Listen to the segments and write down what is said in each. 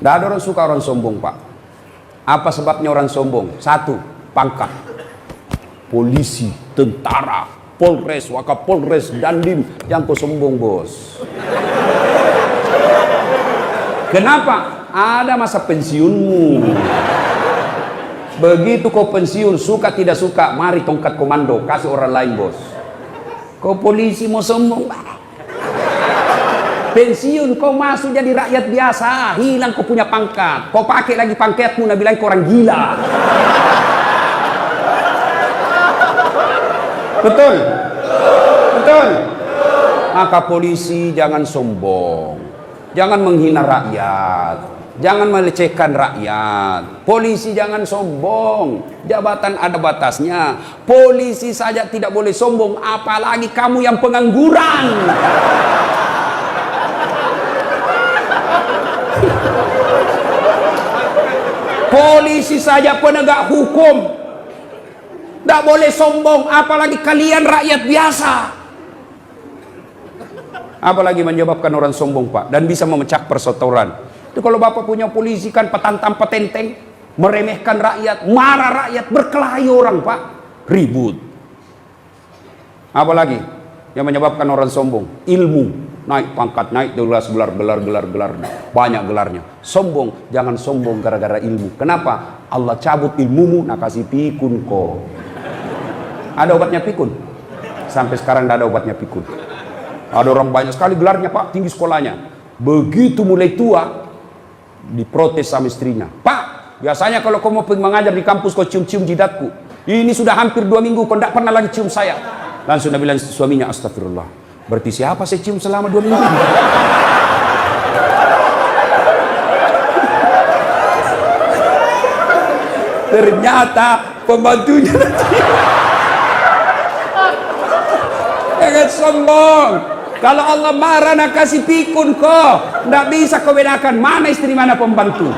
Tidak ada orang suka orang sombong, Pak. Apa sebabnya orang sombong? Satu, pangkat. Polisi, tentara, Polres, Wakapolres, Dandim, yang kau sombong, bos. Kenapa? Ada masa pensiunmu. Begitu kau pensiun, suka tidak suka, mari tongkat komando, kasih orang lain, bos. Kau polisi mau sombong, pensiun kau masuk jadi rakyat biasa, hilang kau punya pangkat, kau pakai lagi pangkatmu, nak bilang kau orang gila. Betul? Betul? Maka polisi jangan sombong, jangan menghina rakyat, jangan melecehkan rakyat. Polisi jangan sombong, jabatan ada batasnya. Polisi saja tidak boleh sombong, apalagi kamu yang pengangguran. Polisi saja penegak hukum tidak boleh sombong, apalagi kalian rakyat biasa. Apalagi menyebabkan orang sombong, Pak, dan bisa memecah persaudaraan. Itu kalau Bapak punya polisi kan petantang petenteng, meremehkan rakyat, marah rakyat, berkelahi orang, Pak, ribut. Apalagi yang menyebabkan orang sombong? Ilmu, naik pangkat, naik gelar, gelar, banyak gelarnya. Sombong, jangan sombong gara-gara ilmu. Kenapa? Allah cabut ilmumu, nak kasih pikun kok. Ada obatnya pikun? Sampai sekarang tidak ada obatnya pikun. Ada orang banyak sekali gelarnya, Pak, tinggi sekolahnya. Begitu mulai tua, diprotes sama istrinya. Pak, biasanya kalau kau mau mengajar di kampus kau cium-cium jidatku. Ini sudah hampir 2 minggu kau tidak pernah lagi cium saya. Langsung dia bilang suaminya, astagfirullah. Berarti siapa saya cium selama 2 minggu? Ternyata pembantunya. Jangan sombong. Kalau Allah marah nak kasih pikun kok. Tidak bisa kau bedakan mana istri mana pembantu.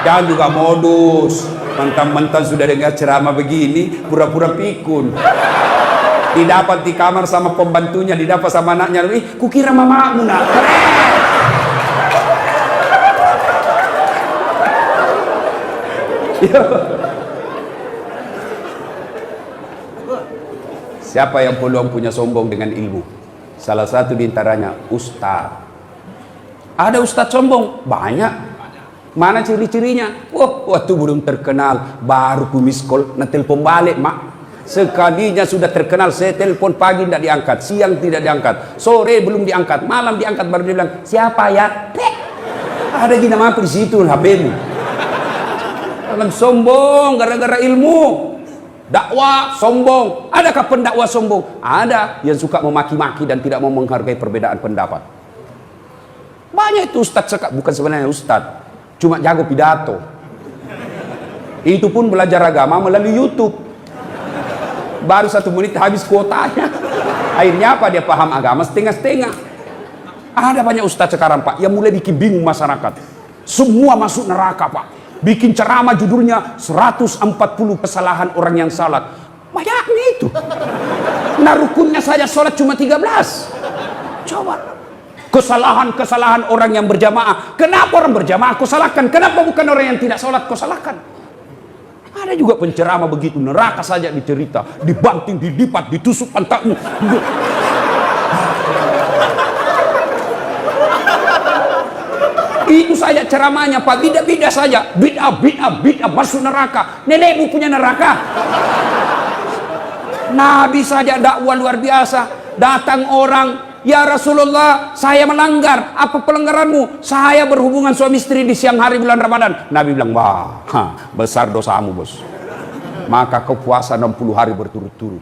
Jangan juga modus. Mentang-mentang sudah dengar ceramah begini, pura-pura pikun. Didapat di kamar sama pembantunya, didapat sama anaknya. Kukira mamamu nak. Siapa yang peluang punya sombong dengan ilmu? Salah satu diantaranya ustaz. Ada ustaz sombong? Banyak. Mana ciri-cirinya? Waktu belum terkenal, baru ku miss call, nah telepon balik, mak. Sekalinya sudah terkenal, saya telepon pagi tidak diangkat, siang tidak diangkat, sore belum diangkat, malam diangkat, baru dia bilang, siapa ya? Ada gina mampu di situ HP-mu. Jangan sombong gara-gara ilmu. Dakwah sombong. Adakah pendakwah sombong? Ada yang suka memaki-maki dan tidak mau menghargai perbedaan pendapat. Banyak itu ustadz, bukan sebenarnya ustadz, cuma jago pidato. Itu pun belajar agama melalui YouTube. Baru 1 menit habis kuotanya. Akhirnya apa? Dia paham agama setengah-setengah. Ada banyak ustadz sekarang, Pak, yang mulai bikin bingung masyarakat. Semua masuk neraka, Pak. Bikin ceramah judulnya 140 kesalahan orang yang salat. Banyaknya itu. Nah rukunnya saja sholat cuma 13. Coba. Kesalahan-kesalahan orang yang berjamaah. Kenapa orang berjamaah kau salahkan? Kenapa bukan orang yang tidak sholat kau salahkan? Ada juga penceramah begitu. Neraka saja dicerita. Dibanting, dilipat, ditusuk pantatmu. Itu saja ceramahnya, Pak. Bida-bida saja. Bid'ah masuk neraka. Nenekmu punya neraka. Nabi saja dakwah luar biasa. Datang orang, ya Rasulullah, saya melanggar. Apa pelanggaranmu? Saya berhubungan suami istri di siang hari bulan Ramadan. Nabi bilang, wah, besar dosamu, bos. Maka kau puasa 60 hari berturut-turut.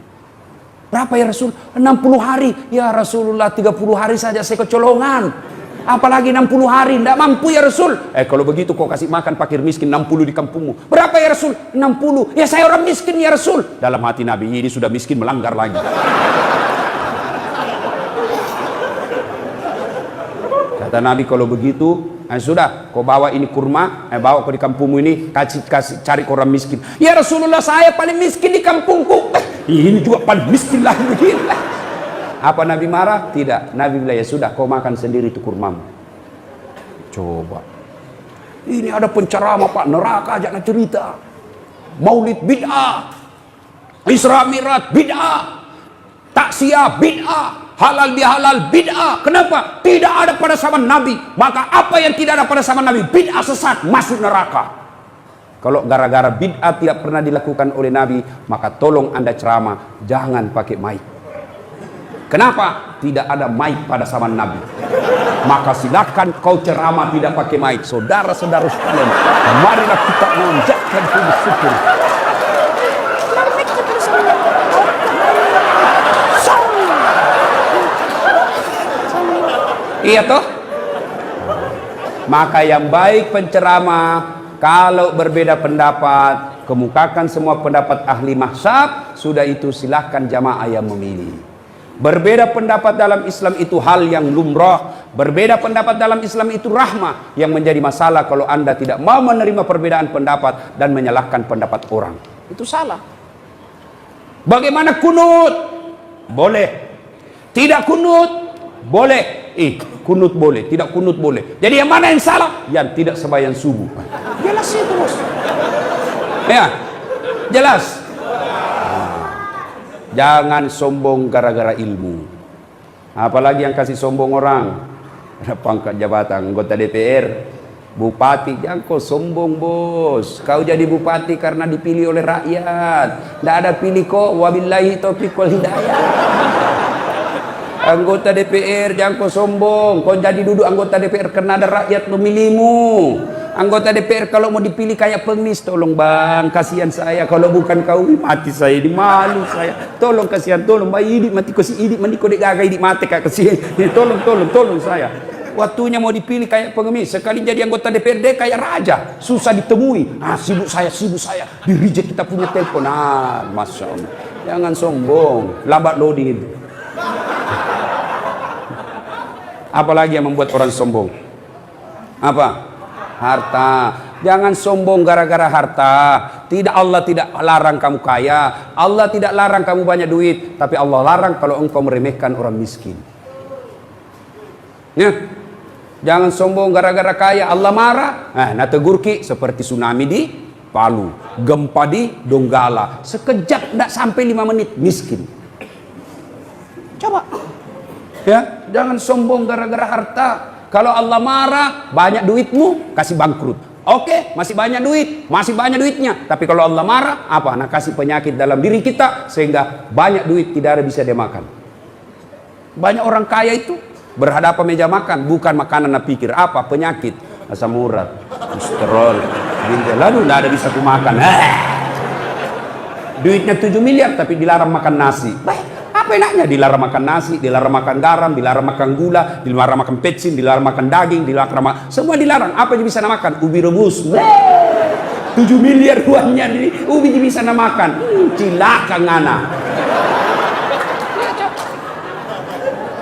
Berapa ya Rasul? 60 hari. Ya Rasulullah, 30 hari saja saya kecolongan. Apalagi 60 hari, tidak mampu ya Rasul. Kalau begitu kau kasih makan fakir miskin 60 di kampungmu. Berapa ya Rasul? 60. Ya saya orang miskin ya Rasul. Dalam hati Nabi, ini sudah miskin melanggar lagi. Kata Nabi, kalau begitu, sudah, kau bawa ini kurma, bawa kau di kampungmu ini, kasih cari orang miskin. Ya Rasulullah, saya paling miskin di kampungku. Ini juga paling miskin lagi begini. Apa Nabi marah? Tidak. Nabi bilang, ya sudah, kau makan sendiri itu kurmamu. Coba. Ini ada penceramah Pak, neraka aja nak cerita. Maulid bid'ah, Isra Mi'raj bid'ah, taksiyah bid'ah, halal bihalal bid'ah. Kenapa? Tidak ada pada zaman Nabi. Maka apa yang tidak ada pada zaman Nabi, bid'ah sesat, masuk neraka. Kalau gara-gara bid'ah tidak pernah dilakukan oleh Nabi, maka tolong Anda ceramah, jangan pakai mic. Kenapa? Tidak ada mic pada zaman Nabi. Maka silakan kau ceramah tidak pakai mic. Saudara-saudara sekalian, marilah kita mengucapkan puji syukur. Iya toh? Maka yang baik penceramah, kalau berbeda pendapat, kemukakan semua pendapat ahli mazhab. Sudah itu silahkan jamaah yang memilih. Berbeda pendapat dalam Islam itu hal yang lumrah. Berbeda pendapat dalam Islam itu rahmah. Yang menjadi masalah kalau Anda tidak mau menerima perbedaan pendapat dan menyalahkan pendapat orang. Itu salah. Bagaimana kunut? Boleh. Tidak kunut? Boleh. Kunut boleh, tidak kunut boleh. Jadi yang mana yang salah? Yang tidak sembahyang subuh. Jelas itu, bos. Ya, jelas. Jangan sombong gara-gara ilmu. Apalagi yang kasih sombong orang. Ada pangkat jabatan, anggota DPR, bupati. Jangan kau sombong, bos. Kau jadi bupati karena dipilih oleh rakyat. Tidak ada pilih kok. Wabillahi taufiq wal hidayah. Anggota DPR jangan kau sombong. Kau jadi duduk anggota DPR karena ada rakyat memilihmu. Anggota DPR kalau mau dipilih kayak pengemis, tolong bang, kasihan saya. Kalau bukan kau, mati saya, di malu saya. Tolong kasihan, tolong bang, idik mati kau si idik mandi kau dek gagai idik mati kak kasihan. Tolong saya. Waktunya mau dipilih kayak pengemis, sekali jadi anggota DPRD kayak raja, susah ditemui. Sibuk saya, di reject kita punya telepon. Masya Allah. Jangan sombong, lambat loading itu. Apalagi yang membuat orang sombong? Apa? Harta. Jangan sombong gara-gara harta. Allah tidak larang kamu kaya. Allah tidak larang kamu banyak duit. Tapi Allah larang kalau engkau meremehkan orang miskin. Ya. Jangan sombong gara-gara kaya. Allah marah. Nah tegur ki seperti tsunami di Palu, gempa di Donggala. Sekejap tidak sampai 5 menit miskin. Coba. Ya, jangan sombong gara-gara harta. Kalau Allah marah, banyak duitmu, kasih bangkrut. Oke, masih banyak duit, masih banyak duitnya. Tapi kalau Allah marah, apa? Nah, kasih penyakit dalam diri kita sehingga banyak duit tidak ada bisa dia makan. Banyak orang kaya itu berhadapan meja makan, bukan makanan nak pikir apa? Penyakit, asam urat, kolesterol, lalu tidak ada bisa kumakan. Duitnya 7 miliar tapi dilarang makan nasi. Apa enaknya? Dilarang makan nasi, dilarang makan garam, dilarang makan gula, dilarang makan pecin, dilarang makan daging, dilarang makan, semua dilarang. Apa yang bisa makan? Ubi rebus. 7 miliar uangnya ini, ubi bisa makan. Cilaka ngana.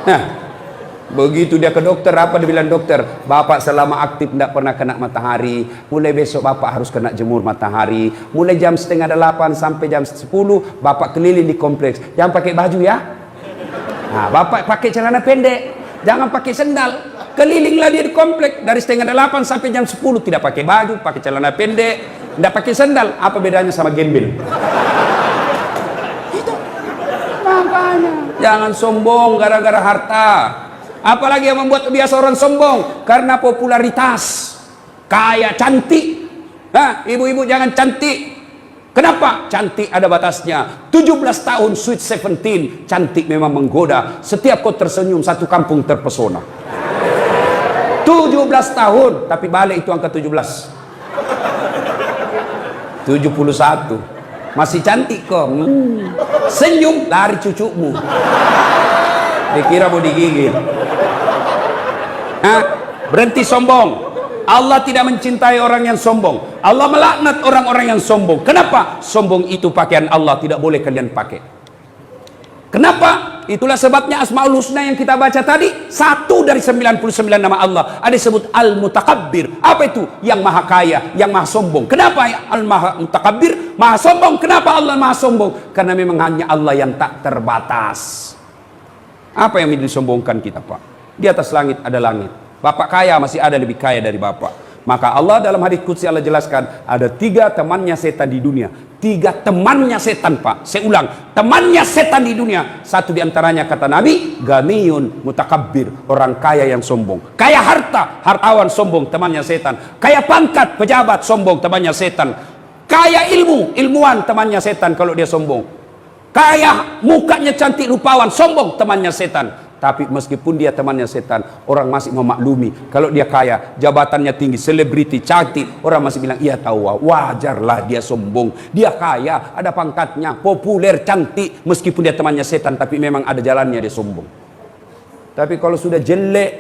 Nah, begitu dia ke dokter, apa dia bilang dokter? Bapak selama aktif tidak pernah kena matahari. Mulai besok bapak harus kena jemur matahari. Mulai jam 7:30 sampai jam 10 bapak keliling di kompleks. Jangan pakai baju ya. Nah, bapak pakai celana pendek, jangan pakai sendal. Kelilinglah dia di kompleks dari 7:30 sampai jam 10. Tidak pakai baju, pakai celana pendek, tidak pakai sendal. Apa bedanya sama gembel? Itu makanya jangan sombong gara-gara harta. Apalagi yang membuat biasa orang sombong karena popularitas, kaya, cantik. Nah, ibu-ibu jangan cantik. Kenapa? Cantik ada batasnya. 17 tahun sweet 17, cantik memang menggoda. Setiap kau tersenyum satu kampung terpesona. 17 tahun, tapi balik itu angka 17. 71. Masih cantik kok. Senyum lari cucumu. Dikira mau digigit. Berhenti sombong. Allah tidak mencintai orang yang sombong. Allah melaknat orang-orang yang sombong. Kenapa? Sombong itu pakaian Allah, tidak boleh kalian pakai. Kenapa? Itulah sebabnya Asmaul Husna yang kita baca tadi, satu dari 99 nama Allah ada disebut Al-Mutakabbir. Apa itu? Yang maha kaya, yang maha sombong. Kenapa Al-Mutakabbir maha sombong? Kenapa Allah maha sombong? Karena memang hanya Allah yang tak terbatas. Apa yang disombongkan kita, Pak? Di atas langit ada langit. Bapak kaya masih ada lebih kaya dari bapak. Maka Allah dalam hadis qudsi Allah jelaskan, ada 3 temannya setan di dunia. 3 temannya setan, Pak. Saya ulang, temannya setan di dunia. Satu diantaranya kata Nabi, ganiyun mutakabbir, orang kaya yang sombong. Kaya harta, hartawan sombong, temannya setan. Kaya pangkat, pejabat sombong, temannya setan. Kaya ilmu, ilmuwan, temannya setan kalau dia sombong. Kaya mukanya cantik, rupawan, sombong, temannya setan. Tapi meskipun dia temannya setan, orang masih memaklumi. Kalau dia kaya, jabatannya tinggi, selebriti, cantik, orang masih bilang, iya tahu, wajarlah dia sombong. Dia kaya, ada pangkatnya, populer, cantik. Meskipun dia temannya setan, tapi memang ada jalannya dia sombong. Tapi kalau sudah jelek,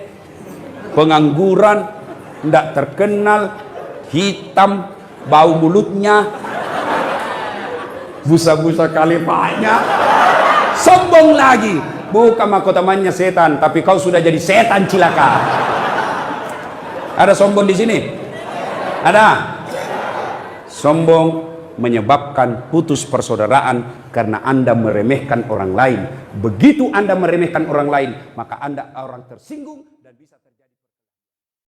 pengangguran, tidak terkenal, hitam, bau mulutnya, busa-busa kalipahnya, sombong lagi. Bukan mahkotamannya setan, tapi kau sudah jadi setan cilaka. Ada sombong di sini? Ada. Sombong menyebabkan putus persaudaraan karena Anda meremehkan orang lain. Begitu Anda meremehkan orang lain, maka Anda orang tersinggung dan bisa